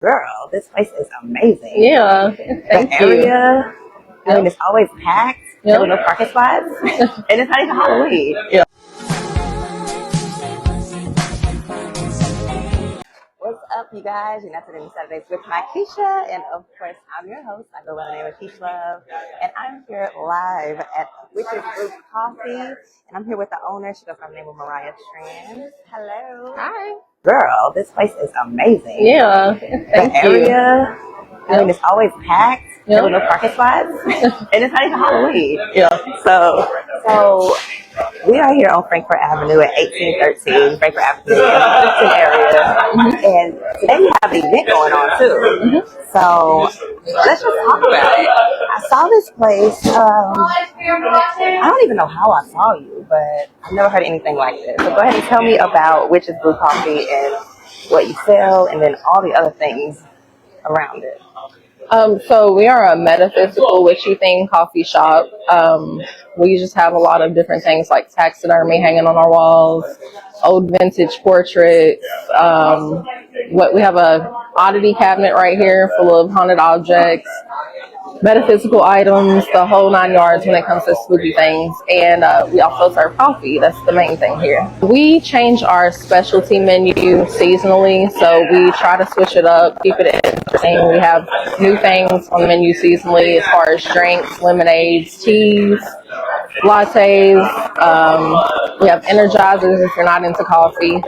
Girl, this place is amazing. Yeah, thank The area, I mean, it's always packed. There were no parking spots, and it's not even Halloween. Yeah. What's up, you guys? You're not today Saturdays with my Keisha, and of course, I'm your host. I go by the name of Keisha Love, and I'm here live at Brew Coffee, and I'm here with the owner. She goes by the name of Mariah Tran. Hello. Hi. Girl, this place is amazing. Yeah, the area, I mean, it's always packed. There were no parking spots, and it's not even Halloween. Yeah. So we are here on Frankfort Avenue at 1813, Frankfort Avenue in the Houston area, and today we have an event going on too. So let's just talk about it. I saw this place. I don't even know how I saw you, but I've never heard anything like this. So go ahead and tell me about Witch's Brew Coffee and what you sell, and then all the other things around it. So we are a metaphysical witchy themed coffee shop. We just have a lot of different things like taxidermy hanging on our walls, old vintage portraits. We have a oddity cabinet right here full of haunted objects, metaphysical items, the whole 9 yards when it comes to spooky things. And we also serve coffee. That's the main thing here. We change our specialty menu seasonally, so we try to switch it up, keep it interesting. We have new things on the menu seasonally as far as drinks, lemonades, teas, lattes. We have energizers if you're not into coffee.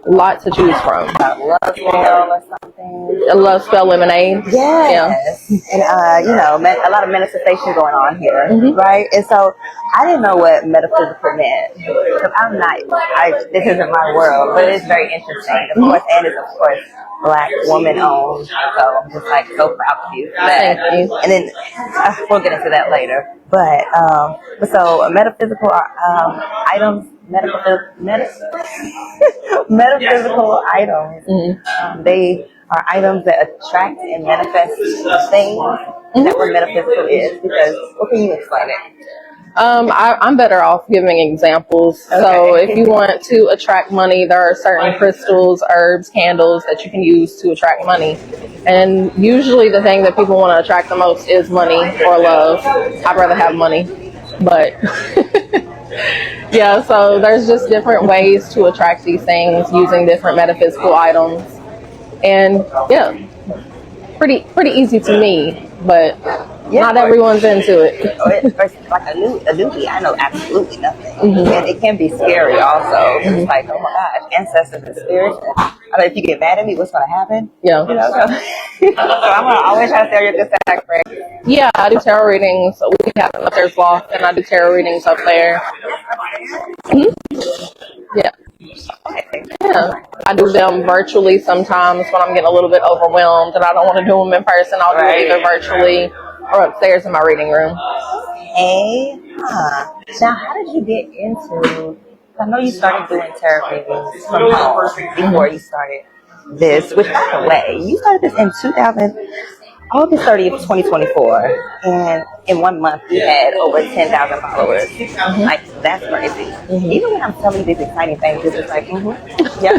Lot to choose from. Love spell or something. A love spell lemonade. Yes. Yeah. And a lot of manifestation going on here, right? And so I didn't know what metaphysical meant. Because this isn't my world, but it's very interesting. Of course, and it's of course Black woman owned. So I'm just like so proud of you for that. Thank you. And then we'll get into that later. But so metaphysical items. Metaphysical items. They are items that attract and manifest things. That's what metaphysical is. Because what can you explain it? I'm better off giving examples. Okay. So if you want to attract money, there are certain crystals, herbs, candles that you can use to attract money. And usually the thing that people want to attract the most is money or love. I'd rather have money, but yeah, so there's just different ways to attract these things using different metaphysical items. And yeah, pretty easy to me, but not everyone's into it. It's like a newbie, I know absolutely nothing. And it can be scary also. It's like, oh my gosh, ancestors and spirits. I mean, if you get mad at me, what's going to happen? Yeah. So I'm going to always try to stay on your good side, friend. Yeah, I do tarot readings. We have an upstairs loft, and I do tarot readings up there. Yeah. Yeah, I do them virtually sometimes when I'm getting a little bit overwhelmed and I don't want to do them in person. I'll do it either virtually or upstairs in my reading room. Hey, now how did you get into? I know you started doing tarot readings from home before you started this. Which, by the way, you started this in August 30th, 2024, and in 1 month you had over 10,000 followers. Like, that's crazy. Even when I'm telling you these exciting things, you're just like, yeah.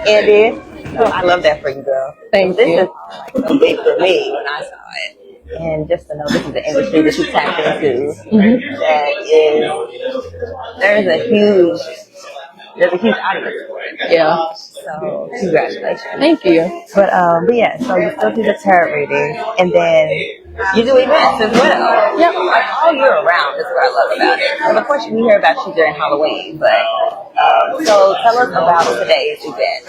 And then, so I love that for you, girl. Thank you. This is like so big for me when I saw it. And just to know this is the industry that you tapped into, there's a huge audience for it. Yeah. So congratulations. Thank you. But yeah, so you still do the tarot reading, and then you do events as well. Yep. Like all year round is what I love about it. And of course, we hear about you during Halloween, but so tell us about today's event.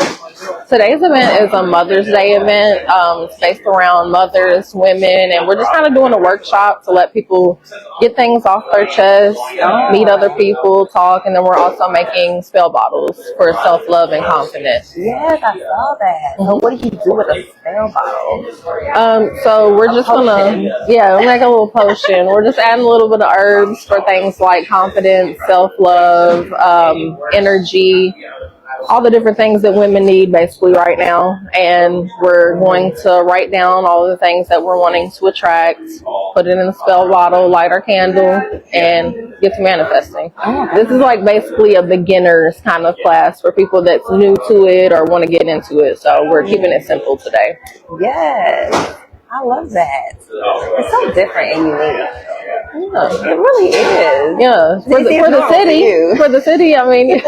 Today's event is a Mother's Day event. It's based around mothers, women, and we're just kind of doing a workshop to let people get things off their chest, meet other people, talk, and then we're also making spell bottles for self-love and confidence. Yes, I saw that. So what do you do with a spell bottle? So we're just gonna, we make a little potion. We're just adding a little bit of herbs for things like confidence, self-love, energy. all the different things that women need basically right now. And we're going to write down all the things that we're wanting to attract, put it in a spell bottle, light our candle, and get to manifesting. This is like basically a beginner's kind of class for people that's new to it or want to get into it. So we're keeping it simple today. Yes. I love that. It's so different and unique. Yeah. It really is. Yeah, for the city, I mean,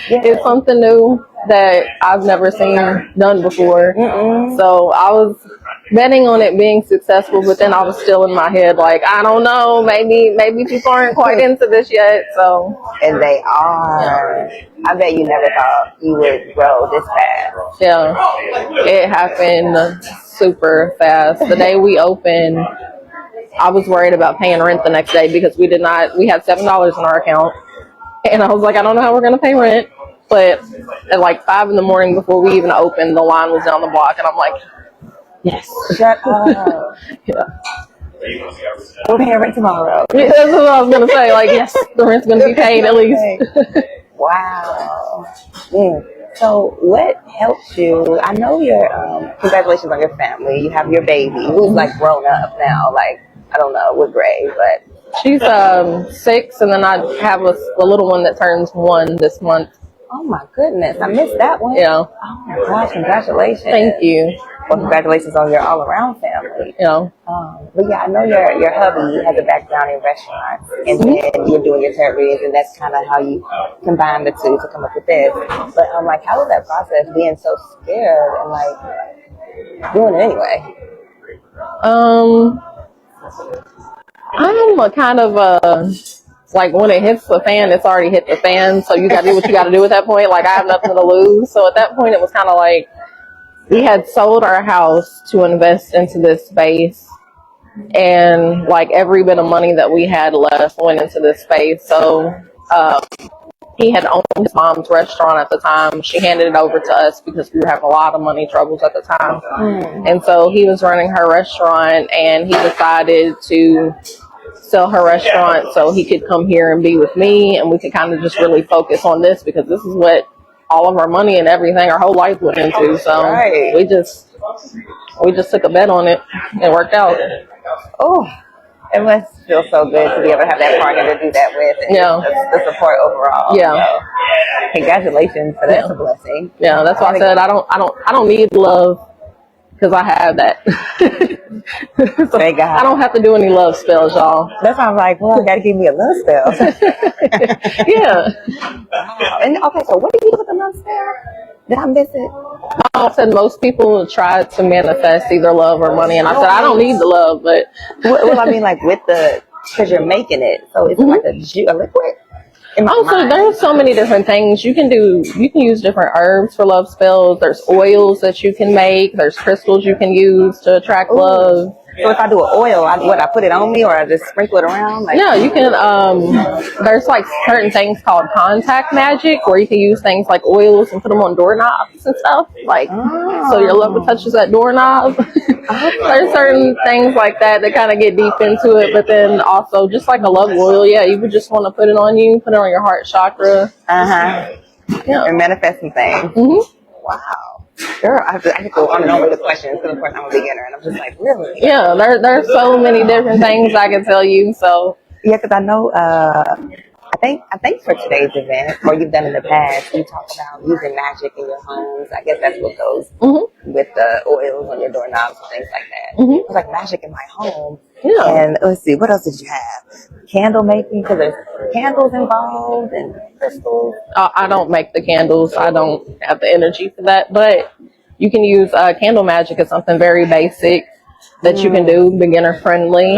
it's something new that I've never seen done before. So I was betting on it being successful, but then I was still in my head like, I don't know, maybe people aren't quite into this yet. So, and they are. I bet you never thought you would grow this fast. Yeah, it happened super fast. The day we opened, I was worried about paying rent the next day because we had $7 in our account. And I was like, I don't know how we're going to pay rent. But at like 5 a.m. before we even opened, the line was down the block. And I'm like, yes. Shut up. Yeah. We'll pay rent tomorrow. Yeah, that's what I was going to say. Like, yes, the rent's going to be paid at least. Wow. So what helps you? I know congratulations on your family. You have your baby who's like grown up now. Like, I don't know what grade, but she's 6, and then I have a little one that turns 1 this month. Oh my goodness, I missed that one. Yeah. Oh my gosh, congratulations. Thank you. Well, congratulations on your all-around family. Yeah. But yeah, I know your hubby has a background in restaurants, and then you're doing your terraries, and that's kind of how you combine the two to come up with this. But I'm like, how was that process, being so scared and like doing it anyway? I'm a kind of like when it hits the fan, it's already hit the fan. So you got to do what you got to do at that point. Like I have nothing to lose. So at that point, it was kind of like we had sold our house to invest into this space, and like every bit of money that we had left went into this space. So he had owned his mom's restaurant at the time. She handed it over to us because we were having a lot of money troubles at the time. And so he was running her restaurant, and he decided to sell her restaurant so he could come here and be with me, and we could kind of just really focus on this because this is what all of our money and everything, our whole life went into. So we just took a bet on it. It worked out. Oh, it must feel so good to be able to have that partner to do that with, and the support overall. Yeah. So, congratulations, for that's a blessing. Yeah, that's why I said I don't need love because I have that. So thank God. I don't have to do any love spells, y'all. That's why I'm like, well, I got to give me a love spell. Yeah. Wow. And okay, so what do you do with a love spell? Did I miss it? I said most people try to manifest either love or money, and I said I don't need the love, but well, I mean, like because you're making it, so it's like a liquid. So there's so many different things you can do. You can use different herbs for love spells. There's oils that you can make. There's crystals you can use to attract love. So if I do an oil, I put it on me, or I just sprinkle it around? Like, yeah, you can. There's like certain things called contact magic, where you can use things like oils and put them on doorknobs and stuff. Like, so your lover touches that doorknob. There's certain things like that kind of get deep into it, but then also just like a love oil, you would just want to put it on you, put it on your heart chakra. Yeah, and manifest some things. Wow. Girl, I have to go on and on with the questions because, of course, I'm a beginner, and I'm just like, really? Yeah, there's so many different things I can tell you. So yeah, because I know, I think for today's event, or you've done in the past, you talk about using magic in your homes. I guess that's what goes with the oils on your doorknobs and things like that. It was like magic in my home. Yeah. And let's see, what else did you have? Candle making, because there's candles involved and crystals. I don't make the candles. I don't have the energy for that. But you can use candle magic as something very basic that you can do, beginner friendly.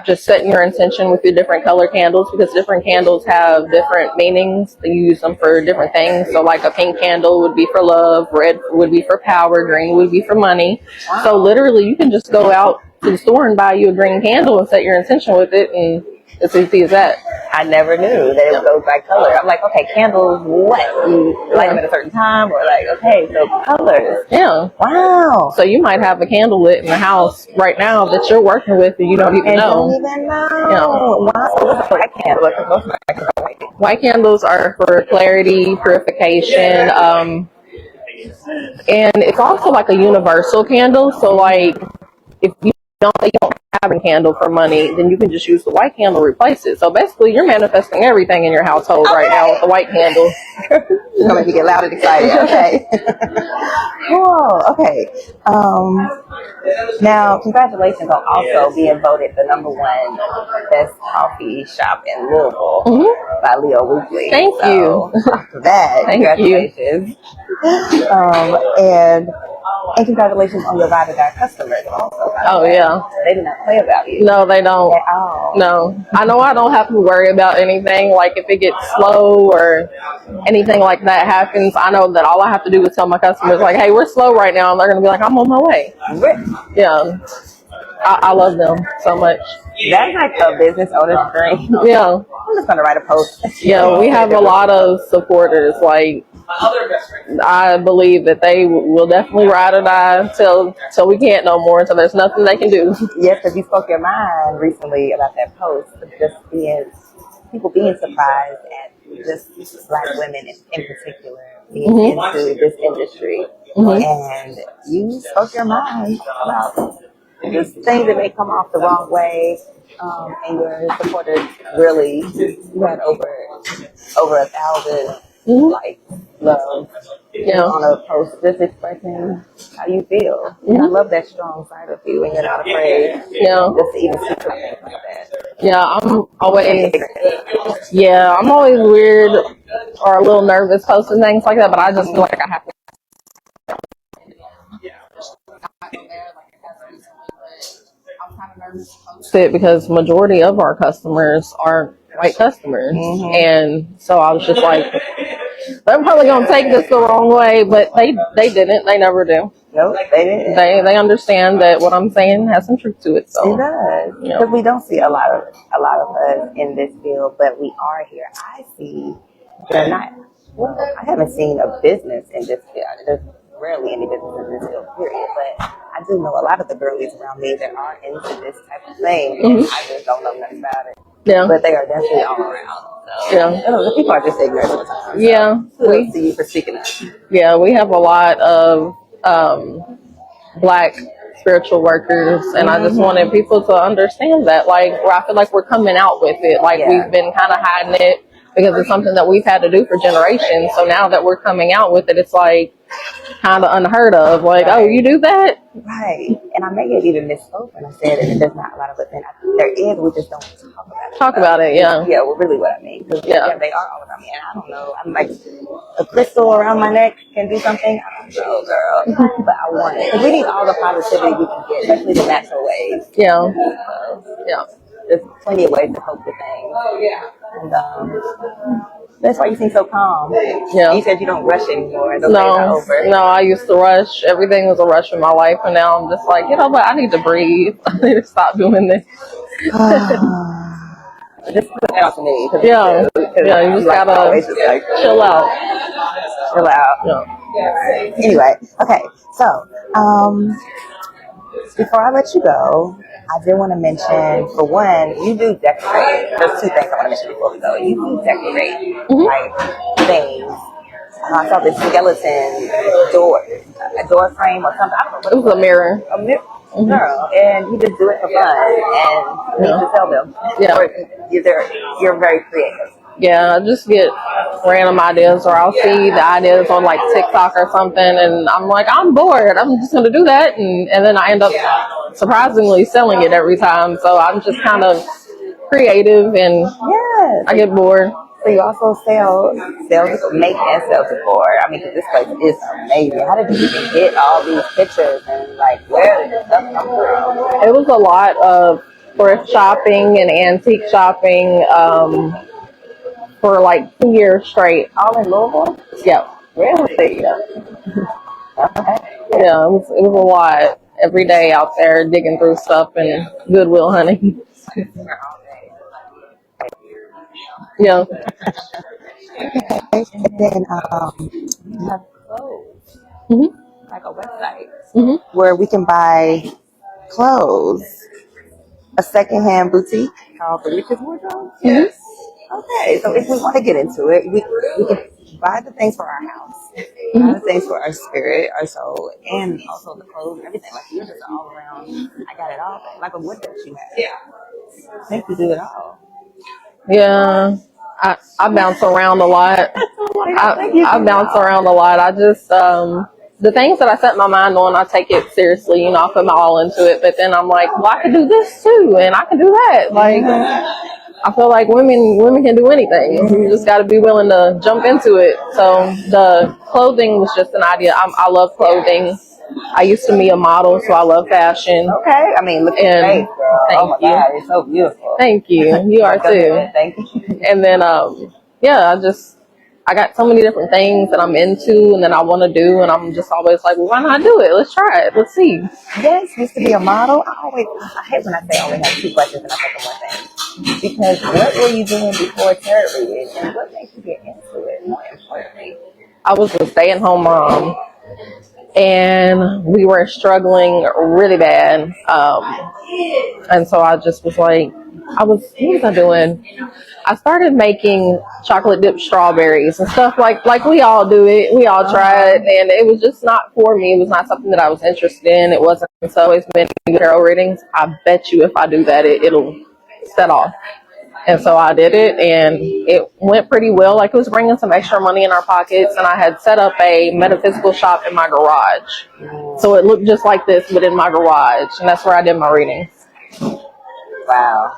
Just setting your intention with your different color candles, because different candles have different meanings. You use them for different things. So like a pink candle would be for love, red would be for power, green would be for money. Wow. So literally you can just go out to the store and buy you a green candle and set your intention with it, and it's easy as that. I never knew that it goes by color. I'm like, okay, candles, what? You light them at a certain time? Or like, okay, so colors. Yeah. Wow. So you might have a candle lit in the house right now that you're working with and you don't even know. Don't even know. Yeah. Wow. So what's a white candle? Because most of my candles are white. White candles are for clarity, purification, and it's also like a universal candle. So like if you don't have a candle for money, then you can just use the white candle to replace it. So basically you're manifesting everything in your household right now with the white candle. It's gonna make me get loud and excited. Okay. Cool. Okay. Now, congratulations on also being voted the #1 best coffee shop in Louisville by Leo Weekly. Thank you. For that, Thank congratulations. And congratulations on your ride or die customers also. Oh yeah. They did not play about you. No, they don't. At all. No. I know I don't have to worry about anything. Like if it gets slow or anything like that happens, I know that all I have to do is tell my customers like, hey, we're slow right now, and they're gonna be like, I'm on my way. Yeah. I love them so much. That's like a business owner's dream. Yeah. I'm just gonna write a post. Yeah, we have a lot of supporters. Like I believe that they will definitely ride or die till we can't no more. So there's nothing they can do. Yes, because you spoke your mind recently about that post, just people being surprised at just Black women in particular being into this industry, and you spoke your mind about just things that may come off the wrong way, and your supporters really, you had over 1,000 likes, love, on a post just expressing how you feel. And I love that strong side of you, and you're not afraid just to even speak about things like that. Yeah, I'm always weird or a little nervous posting things like that, but I just feel like I have to. It because majority of our customers are white customers, and so I was just like, they're probably gonna take this the wrong way, but they didn't. They never do. Nope, they didn't. They understand that what I'm saying has some truth to it. So it does, because we don't see a lot of us in this field, but we are here. I see they're not. Well, I haven't seen a business in this field. There's rarely any business in this field, period. But I do know a lot of the girlies around me that are into this type of thing, and I just don't know nothing about it. Yeah. But they are definitely all around. So, the people are just ignorant sometimes. Yeah. So we see you for speaking up. Yeah, we have a lot of Black spiritual workers, and I just wanted people to understand that, like, where I feel like we're coming out with it. Like, we've been kind of hiding it because it's something that we've had to do for generations. So now that we're coming out with it, it's like kind of unheard of. Like, oh, you do that? Right. And I may have even misspoke when I said that there's not a lot of us in. There is, we just don't talk about it. Yeah. Yeah, well, really what I mean. Because they are all around me. And I don't know. I'm like, a crystal around my neck can do something. I don't know, girl. But I want it. Because we need all the positivity we can get, especially the natural ways. Yeah. There's plenty of ways to cope with things. And that's why you seem so calm. Yeah. You said you don't rush anymore. Those days are over. No, I used to rush. Everything was a rush in my life, and now I'm just like, you know what? I need to breathe. I need to stop doing this. Just put that out to me. Yeah, you just gotta chill out. Chill out. Yeah. Anyway, okay. So, before I let you go, I did want to mention, for one, you do decorate. There's two things I want to mention before we go. You do decorate, like, things. I saw this skeleton a door frame or something. I don't know what it was. A mirror. A mirror. Girl, and you just do it for fun, and you need to sell them. Yeah. You're very creative. Yeah, I just get random ideas, or I'll see the ideas on like TikTok or something, and I'm like, I'm bored. I'm just gonna do that, and then I end up surprisingly selling it every time. So I'm just kind of creative, and I get bored. So you also make and sell decor. I mean, this place is amazing. How did you even get all these pictures, and like, where did this stuff come from? It was a lot of thrift shopping and antique shopping. For like 2 years straight. All in Louisville? Yeah. Really? Yeah. Okay. Yeah, it was a lot. Every day out there digging through stuff and Goodwill hunting. Yeah. And then we have clothes, Mhm. like a website Mhm. where we can buy clothes, a secondhand boutique called the Richest Wardrobe. Mhm. Okay, so if we want to get into it, we can buy the things for our house, buy the Mhm. things for our spirit, our soul, and also the clothes and everything. Like you're just all around. I got it all. Like a what does you have? I think you do it all. Yeah. I bounce around a lot. I bounce around a lot. I just the things that I set my mind on, I take it seriously. You know, I put my all into it. But then I'm like, well, I can do this too, and I can do that. Like, I feel like women can do anything. You just got to be willing to jump into it. So the clothing was just an idea. I love clothing. I used to be a model, so I love fashion. Okay, I mean, look at your face, And girl. Oh my thank you. God, it's so beautiful. Thank you. You are Go too. ahead, thank you. And then, yeah, I got so many different things that I'm into and that I want to do. And I'm just always like, well, why not do it? Let's try it. Let's see. Yes, used to be a model. I hate when I say I only have two questions and I think of one thing. Because what were you doing before tarot reading and what made you get into it, more importantly? I was a stay-at-home mom and we were struggling really bad. And so I just was like, what was I doing? I started making chocolate dipped strawberries and stuff like we all do it. We all try it, and it was just not for me. It was not something that I was interested in. It wasn't. So always been tarot readings. I bet you if I do that, it'll set off. And so I did it, and it went pretty well. Like it was bringing some extra money in our pockets, and I had set up a metaphysical shop in my garage. So it looked just like this, but in my garage, and that's where I did my readings. Wow.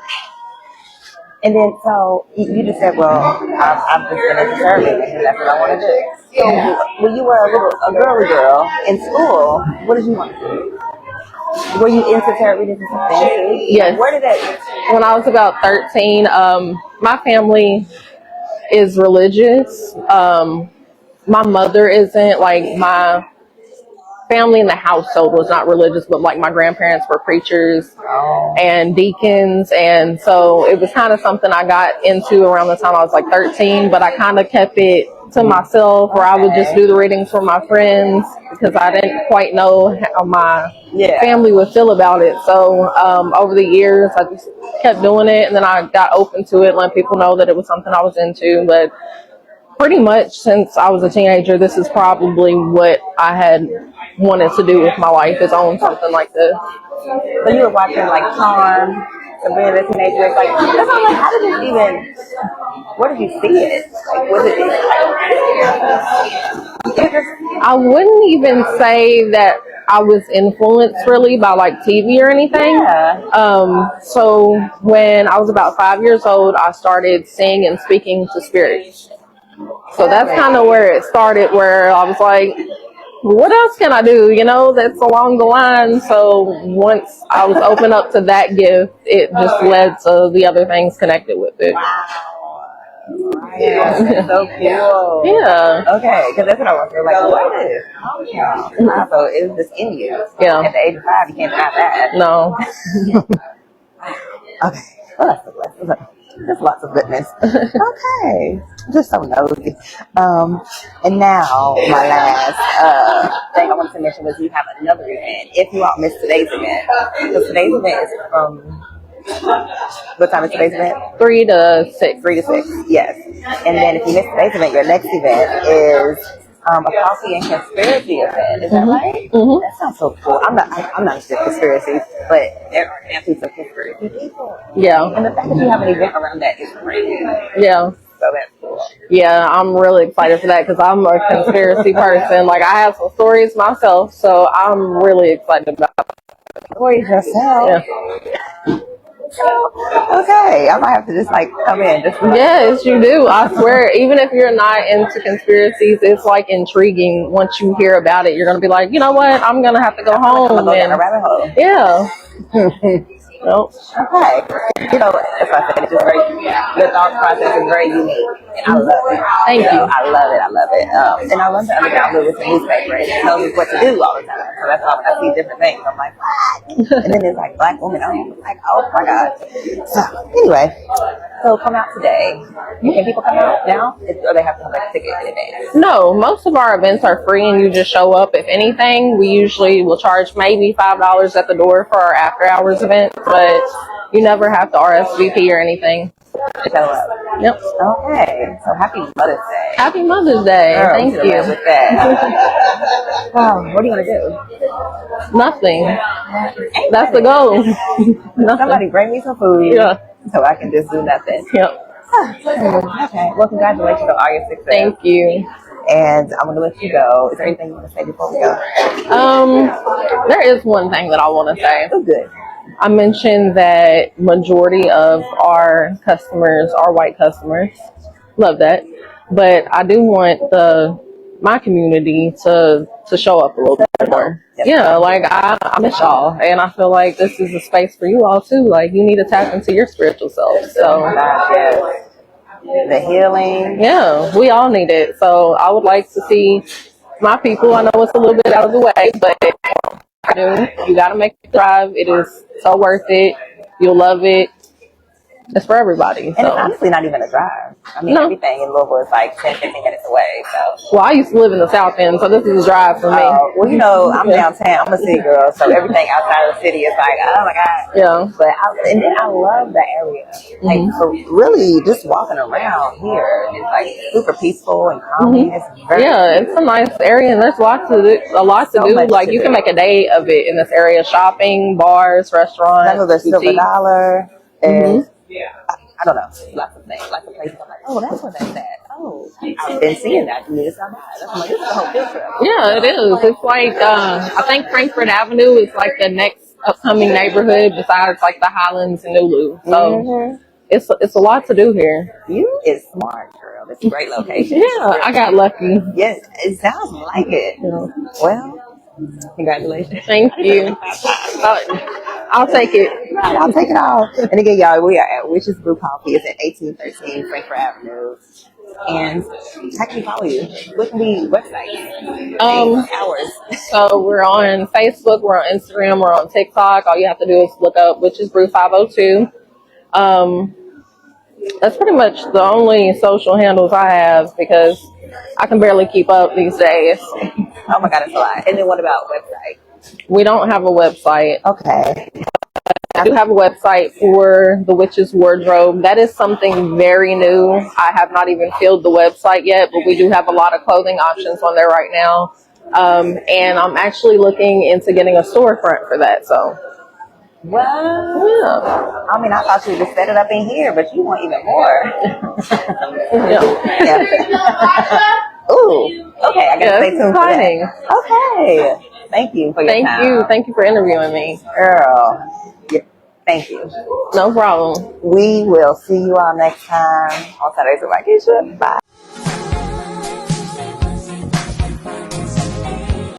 And then, so you just said, well, I've just been into tarot reading and that's what I want to do. So when you were a girly girl in school, what did you want to do? Were you into tarot readings and stuff too? Yes. Where did that? When I was about 13, my family is religious. My mother isn't. Like my family in the household was not religious, but like my grandparents were preachers and deacons, and so it was kind of something I got into around the time I was like 13. But I kind of kept it to myself, or I would just do the readings for my friends because I didn't quite know how my family would feel about it. So over the years, I just kept doing it, and then I got open to it, letting people know that it was something I was into. But pretty much since I was a teenager, this is probably what I had wanted to do with my life, is own something like this. So you were watching like Charm, Sabrina the Teenager. Like, that's all, like, how did it even? Where did you see it? Like, was it? I wouldn't even say that I was influenced really by like TV or anything. So when I was about 5 years old, I started seeing and speaking to spirits. So that's kind of where it started, where I was like, what else can I do? You know, that's along the line. So once I was open up to that gift, it just led to the other things connected with it. Yeah, that's so cool. Yeah. Okay, because that's what I was like, what is? Yeah. So it was just in you. Yeah. At the age of 5, you can't deny that. No. Okay. Well, that's a blessing. There's lots of goodness. Okay. Just so nosy. And now, my last thing I wanted to mention was you have another event. If you all missed today's event. Because today's event is from... What time is today's event? 3 to 6. 3 to 6, yes. And then if you missed today's event, your next event is a coffee and conspiracy event. Is that right? Mm-hmm. That sounds so cool. I'm not into conspiracies, but there are definitely some conspiracy people. Yeah. And the fact that you have an event around that is great. Yeah. So that's cool. Yeah, I'm really excited for that because I'm a conspiracy person. Like, I have some stories myself, so I'm really excited about it. Stories yourself? Yeah. Okay, I might have to just like come in. Yes, you do. I swear, even if you're not into conspiracies, it's like intriguing. Once you hear about it, you're gonna be like, you know what? I'm gonna have to go home. I'm gonna go down a rabbit hole. Yeah. Nope. Okay. You know, as I said, it's just very, the thought process is very unique. And I love it. Thank you. I love it. I love it. And I love the other thing I live with the newspaper. It tells me what to do all the time. So that's all, I see different things. I'm like, what? And then there's like black women. I'm like, oh my God. So anyway, So come out today. Can people come out now? Or they have to have like a ticket in advance? No, most of our events are free and you just show up. If anything, we usually will charge maybe $5 at the door for our after hours event, but you never have to RSVP or anything. Show up. Yep. Okay. So happy Mother's Day. Happy Mother's Day. Girl, Thank you. with that. What do you want to do? Nothing. That's the goal. Nothing. Somebody bring me some food. Yeah. So I can just do nothing. Yep. Okay. Well, congratulations on all your success. Thank you. And I'm going to let you go. Is there anything you want to say before we go? There is one thing that I want to say. Oh, good. I mentioned that majority of our customers are white customers. Love that. But I do want my community to show up a little bit more. Yes. Yeah, like I miss y'all, and I feel like this is a space for you all too. Like you need to tap into your spiritual self. So oh my gosh, yes. The healing. Yeah, we all need it. So I would like to see my people. I know it's a little bit out of the way, but you got to make it thrive. It is so worth it. You'll love it. It's for everybody. And it's honestly not even a drive. I mean, everything in Louisville is like 10, 15 minutes away. So. Well, I used to live in the South End, so this is a drive for me. Well, you know, I'm downtown. I'm a city girl, so everything outside of the city is like, oh my God. Yeah. But and then I love the area. Like, so really, just walking around here is like super peaceful and calming. It's very it's a nice area, and there's a lot to do. Like you can make a day of it in this area: shopping, bars, restaurants. Some of the Silver Dollar and. I don't know, lots of things, lots of places. I'm like, oh, that's where that's at. Oh, I've been seeing that. It's not bad. I'm like, this is the whole picture. Yeah, it is. It's like I think Frankfurt Avenue is like the next upcoming neighborhood besides like the Highlands and Nulu. So it's a lot to do here. You is smart, girl. It's a great location. Yeah, I got lucky. Yes, it sounds like it. Yeah. Well, congratulations. Thank you. I'll take it. I'll take it all. And again, y'all, we are at Witch's Brew Coffee. It's at 1813 Frankfurt Avenue. And how can we follow you? What can we website? Hours. So we're on Facebook, we're on Instagram, we're on TikTok. All you have to do is look up Witch's Brew 502. That's pretty much the only social handles I have because I can barely keep up these days. Oh my God, it's a lot. And then what about website? We don't have a website. Okay. I do have a website for the Witch's Wardrobe. That is something very new. I have not even filled the website yet, but we do have a lot of clothing options on there right now. And I'm actually looking into getting a storefront for that. So, well, yeah. I mean, I thought you would just set it up in here, but you want even more. Yeah. Ooh. Okay, I gotta stay tuned for that. Okay. Thank you for your time. Thank you for interviewing me. Girl, thank you. No problem. We will see you all next time on Saturdays with Mariah. Bye.